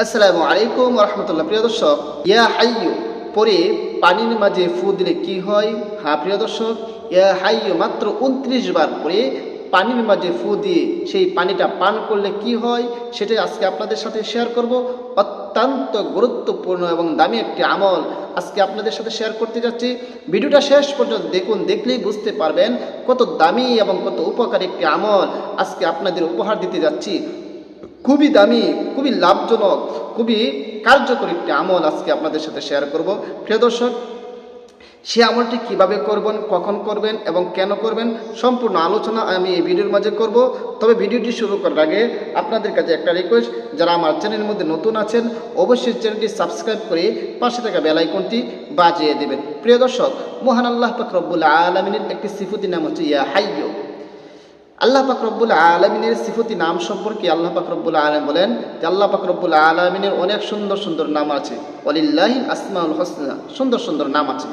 আসসালামু আলাইকুম ওয়া রাহমাতুল্লাহ। প্রিয় দর্শক, ইয়া হাইয়ু পরে পানির মাঝে ফু দিলে কি হয়? হ্যাঁ প্রিয় দর্শক, ইয়া হাইয়ু মাত্র 29 বার পরে পানির মাঝে ফু দিয়ে সেই পানিটা পান করলে কি হয় সেটাই আজকে আপনাদের সাথে শেয়ার করব। অত্যন্ত গুরুত্বপূর্ণ এবং দামি একটি আমল আজকে আপনাদের সাথে শেয়ার করতে যাচ্ছি। ভিডিওটা শেষ পর্যন্ত দেখুন, দেখলেই বুঝতে পারবেন কত দামি এবং কত উপকারী একটি আমল আজকে আপনাদের উপহার দিতে যাচ্ছি। খুবই দামি, খুবই লাভজনক, খুবই কার্যকরী একটি আমল আজকে আপনাদের সাথে শেয়ার করব। প্রিয় দর্শক, সে আমলটি কিভাবে করবেন, কখন করবেন এবং কেন করবেন সম্পূর্ণ আলোচনা আমি এই ভিডিওর মাঝে করব। তবে ভিডিওটি শুরু করার আগে আপনাদের কাছে একটা রিকোয়েস্ট, যারা আমার চ্যানেলের মধ্যে নতুন আছেন অবশ্যই চ্যানেলটি সাবস্ক্রাইব করে পাশে থাকা বেল আইকনটি বাজিয়ে দেবেন। প্রিয় দর্শক, মহান আল্লাহ পাক রব্বুল আলামিনের একটি সিফাতি নাম হচ্ছে ইয়া হাইয়্যু। আল্লাহ পাক রব্বুল আলামিনের সিফাতি নাম সম্পর্কে আল্লাহ পাক রব্বুল আলামিন বলেন যে আল্লাহ পাক রব্বুল আলামিনের অনেক সুন্দর সুন্দর নাম আছে। ওয়ালিল্লাহিল আসমাউল হুসনা, সুন্দর সুন্দর নাম আছে।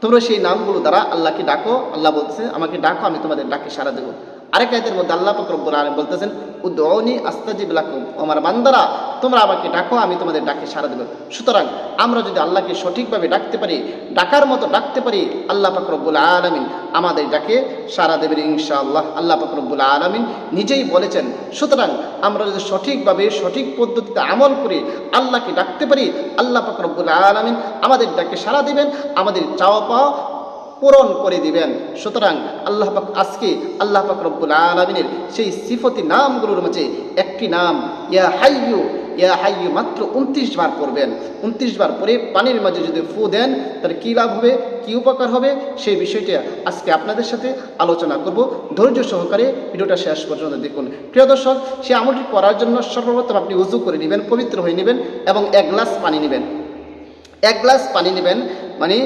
তোমরা সেই নামগুলো দ্বারা আল্লাহকে ডাকো। আল্লাহ বলতেছে আমাকে ডাকো, আমি তোমাদের ডাকে সাড়া দেবো। আরেক আয়াতের মধ্যে আল্লাহ পাক রব্বুল আলামিন বলতেছেন উদউনি আস্তাজিব লাকুম, আমার বান্দারা তোমরা আমাকে ডাকো, আমি তোমাদের ডাকে সাড়া দেব। সুতরাং আমরা যদি আল্লাহকে সঠিকভাবে ডাকতে পারি, ডাকার মতো ডাকতে পারি, আল্লাহ পাক রব্বুল আলামিন আমাদের ডাকে সাড়া দেবেন ইনশাআল্লাহ। আল্লাহ পাক রব্বুল আলামিন নিজেই বলেছেন। সুতরাং আমরা যদি সঠিকভাবে সঠিক পদ্ধতিতে আমল করে আল্লাহকে ডাকতে পারি, আল্লাহ পাক রব্বুল আলামিন আমাদের ডাকে সাড়া দিবেন, আমাদের চাওয়া পাওয়া পূরণ করে দিবেন। সুতরাং আল্লাহ পাক আজকে আল্লাহ পাক রব্বুল আলামিনের সেই সিফতি নামগুলোর মাঝে একটি নাম ইয়া হাইয়্যু। ইয়া হাইয়্যু মাত্র 29 বার করবেন। 29 বার পরে পানির মাঝে যদি ফু দেন তাহলে কী লাভ হবে, কী উপকার হবে সেই বিষয়টা আজকে আপনাদের সাথে আলোচনা করব। ধৈর্য সহকারে ভিডিওটা শেষ পর্যন্ত দেখুন। প্রিয় দর্শক, সেই আমলটি করার জন্য সর্বপ্রথম আপনি উযু করে নেবেন, পবিত্র হয়ে নেবেন এবং 1 গ্লাস পানি নেবেন। 1 গ্লাস পানি নেবেন মানে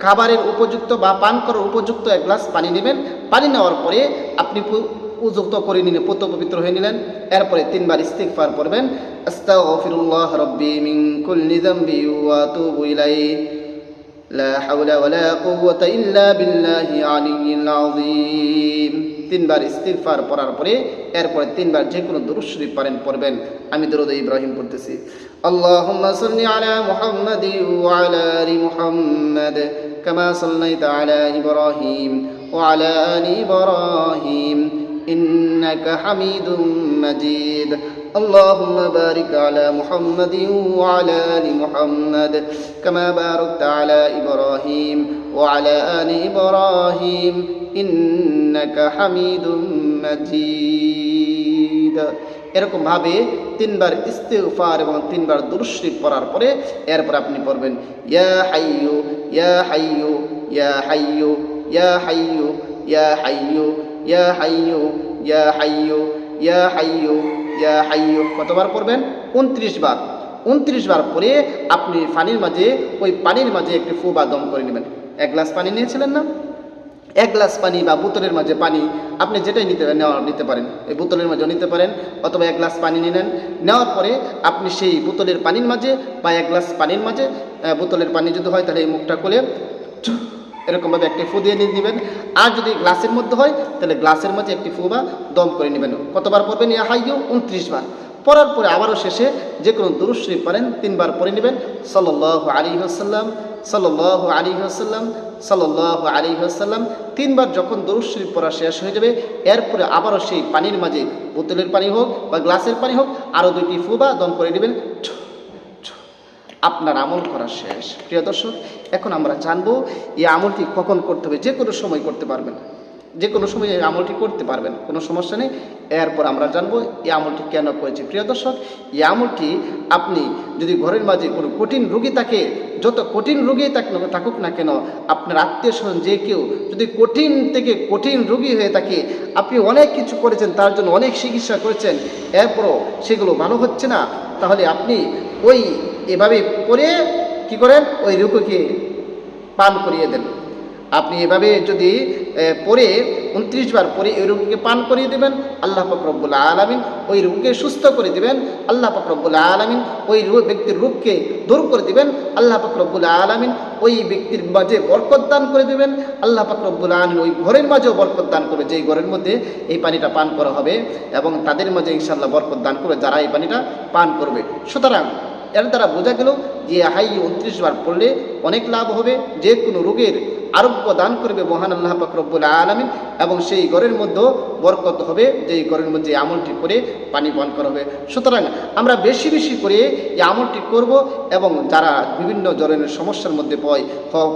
খাবারের উপযুক্ত বা পান করার উপযুক্ত 1 গ্লাস পানি নেবেন। পানি নেওয়ার পরে আপনি উযুক্ত করে নিলেন, পবিত্র হয়ে নিলেন। এরপরে 3 বার ইস্তিগফার পড়বেন। আস্তাগফিরুল্লাহ রাব্বি মিন কুল্লি যামবি ওয়া আতুবু ইলাইহি লা হাওলা ওয়ালা কুওয়াতা ইল্লা বিল্লাহি আলিয়্যিল আযীম। 3 বার ইস্তিগফার পড়ার পরে এরপরে 3 বার যে কোনো দুরূদ শরীফ পারেন পড়বেন। আমি দরুদ ইব্রাহিম পড়তেছি। আল্লাহুম্মা সাল্লি আলা মুহাম্মাদি ওয়া আলা আলি মুহাম্মাদ কামা সাল্লাইতা আলা ইব্রাহিম ওয়া আলা আলি ইব্রাহিম ইন্নাকা হামিদুম মাজিদ। اللهم بارك على محمد وعلى آل محمد كما باركت على إبراهيم وعلى آل إبراهيم إنك حميد مجيد। এরকম ভাবে 3 বার ইস্তিগফার এবং 3 বার দুরূদ শরীফ পড়ার পরে এরপর আপনি পড়বেন ইয়া হাইয়্যু ইয়া হাইয়্যু ইয়া হাইয়্যু ইয়া হাইয়্যু ইয়া হাইয়্যু ইয়া হাইয়্যু ইয়া হাইয়্যু ইয়া হাইয়্যু ইয়া হাইয়্যু। কতবার পড়বেন? 29 বার। 29 বার পরে আপনি পানির মাঝে ওই পানির মাঝে একটি ফু বা দম করে নেবেন। 1 গ্লাস পানি নিয়েছিলেন না? 1 গ্লাস পানি বা বোতলের মাঝে পানি, আপনি যেটাই নিতে পারেন, এই বোতলের মাঝেও নিতে পারেন অথবা 1 গ্লাস পানি নিলেন। নেওয়ার পরে আপনি সেই বোতলের পানির মাঝে বা 1 গ্লাস পানির মাঝে, বোতলের পানি যদি হয় তাহলে এই মুখটা খুলে এরকমভাবে একটি ফু দিয়ে নেবেন। আর যদি গ্লাসের মধ্যে হয় তাহলে গ্লাসের মাঝে একটি ফু বা দম করে নেবেন। কতবার পড়বেন? ইয়া হাইয়্যু 29 বার। পড়ার পরে আবারও শেষে যে কোনো দুরূদ শরীফ পড়েন 3 বার পড়ে নেবেন। সাল্লাল্লাহু আলাইহি ওয়াসাল্লাম, সাল্লাল্লাহু আলাইহি ওয়াসাল্লাম, সাল্লাল্লাহু আলাইহি ওয়াসাল্লাম। 3 বার যখন দুরূদ শরীফ পড়া শেষ হয়ে যাবে এরপরে আবারও সেই পানির মাঝে, বোতলের পানি হোক বা গ্লাসের পানি হোক, আরও 2টি ফু বা দম করে নেবেন। আপনার আমল করা শেষ। প্রিয় দর্শক, এখন আমরা জানবো এই আমলটি কখন করতে হবে। যে কোনো সময় করতে পারবেন, যে কোনো সময় এই আমলটি করতে পারবেন, কোনো সমস্যা নেই। এরপর আমরা জানবো এই আমলটি কেন করেছি। প্রিয় দর্শক, এই আমলটি আপনি যদি ঘরের মাঝে কোনো কঠিন রোগী থাকে, যত কঠিন রোগী থাকুক না কেন, আপনার আত্মীয় স্বজন যে কেউ যদি কঠিন থেকে কঠিন রোগী হয়ে থাকে, আপনি অনেক কিছু করেছেন, তার জন্য অনেক চিকিৎসা করেছেন, এরপরও সেগুলো ভালো হচ্ছে না, তাহলে আপনি ওই এভাবে পরে কি করেন, ওই রুকুকে পান করিয়ে দেন। আপনি এভাবে যদি পরে 29 বার পরে ওই রুকুকে পান করিয়ে দেবেন, আল্লাহ পাক রব্বুল আলামিন ওই রোগকে সুস্থ করে দিবেন। আল্লাহ পাক রব্বুল আলামিন ওই ব্যক্তির রোগকে দূর করে দিবেন। আল্লাহ পাক রব্বুল আলামিন ওই ব্যক্তির মাঝে বরকত দান করে দিবেন। আল্লাহ পাক রব্বুল আলামিন ওই ঘরের মাঝেও বরকত দান করবে, যেই ঘরের মধ্যে এই পানিটা পান করা হবে, এবং তাদের মাঝে ইনশাআল্লাহ বরকত দান করবে যারা এই পানিটা পান করবে। সুতরাং এর দ্বারা বোঝা গেল যে হাইয়ু 29 বার পড়লে অনেক লাভ হবে, যে কোনো রোগের আরোগ্য দান করবে মহান আল্লাহ পাক রব্বুল আলামিন, এবং সেই ঘরের মধ্যে বরকত হবে, যেই ঘরের মধ্যে আমলটি করে পানি পান করা হবে। সুতরাং আমরা বেশি বেশি করে এই আমলটি করব, এবং যারা বিভিন্ন ধরনের সমস্যার মধ্যে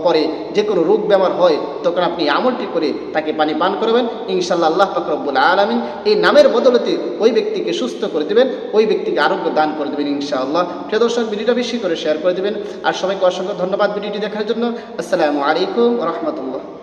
পরে, যে কোনো রোগ বেমার হয়, তখন আপনি আমলটি করে তাকে পানি পান করবেন। ইনশাআল্লাহ আল্লাহ পাক রব্বুল আলামিন এই নামের বদলতে ওই ব্যক্তিকে সুস্থ করে দেবেন, ওই ব্যক্তিকে আরোগ্য দান করে দেবেন ইনশাআল্লাহ। প্রিয় দর্শক, ভিডিওটা বেশি করে শেয়ার করে দেবেন, আর সবাইকে অসংখ্য ধন্যবাদ ভিডিওটি দেখার জন্য। আসসালামু আলাইকুম রহমতুল্লাহ।